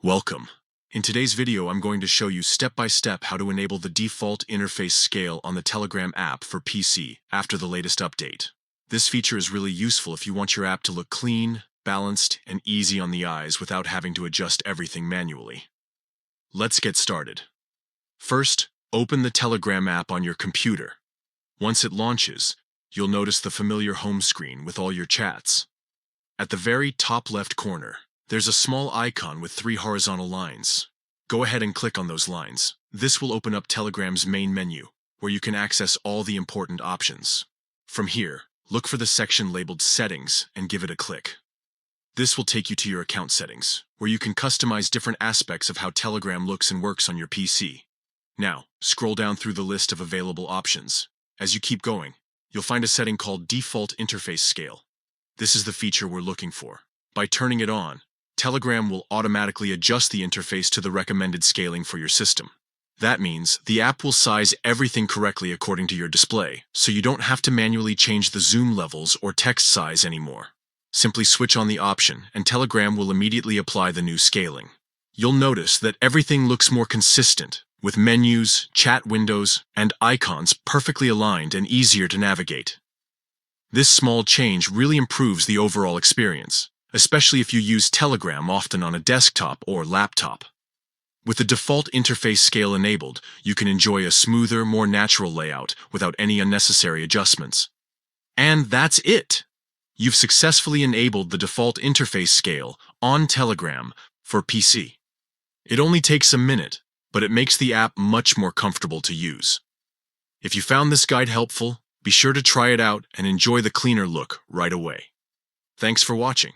Welcome. In today's video, I'm going to show you step by step how to enable the default interface scale on the Telegram app for PC after the latest update. This feature is really useful if you want your app to look clean, balanced, and easy on the eyes without having to adjust everything manually. Let's get started. First, open the Telegram app on your computer. Once it launches, you'll notice the familiar home screen with all your chats. At the very top left corner, there's a small icon with 3 horizontal lines. Go ahead and click on those lines. This will open up Telegram's main menu, where you can access all the important options. From here, look for the section labeled Settings and give it a click. This will take you to your account settings, where you can customize different aspects of how Telegram looks and works on your PC. Now, scroll down through the list of available options. As you keep going, you'll find a setting called Default Interface Scale. This is the feature we're looking for. By turning it on, Telegram will automatically adjust the interface to the recommended scaling for your system. That means the app will size everything correctly according to your display, so you don't have to manually change the zoom levels or text size anymore. Simply switch on the option, and Telegram will immediately apply the new scaling. You'll notice that everything looks more consistent, with menus, chat windows, and icons perfectly aligned and easier to navigate. This small change really improves the overall experience, especially if you use Telegram often on a desktop or laptop. With the default interface scale enabled, you can enjoy a smoother, more natural layout without any unnecessary adjustments. And that's it! You've successfully enabled the default interface scale on Telegram for PC. It only takes a minute, but it makes the app much more comfortable to use. If you found this guide helpful, be sure to try it out and enjoy the cleaner look right away. Thanks for watching.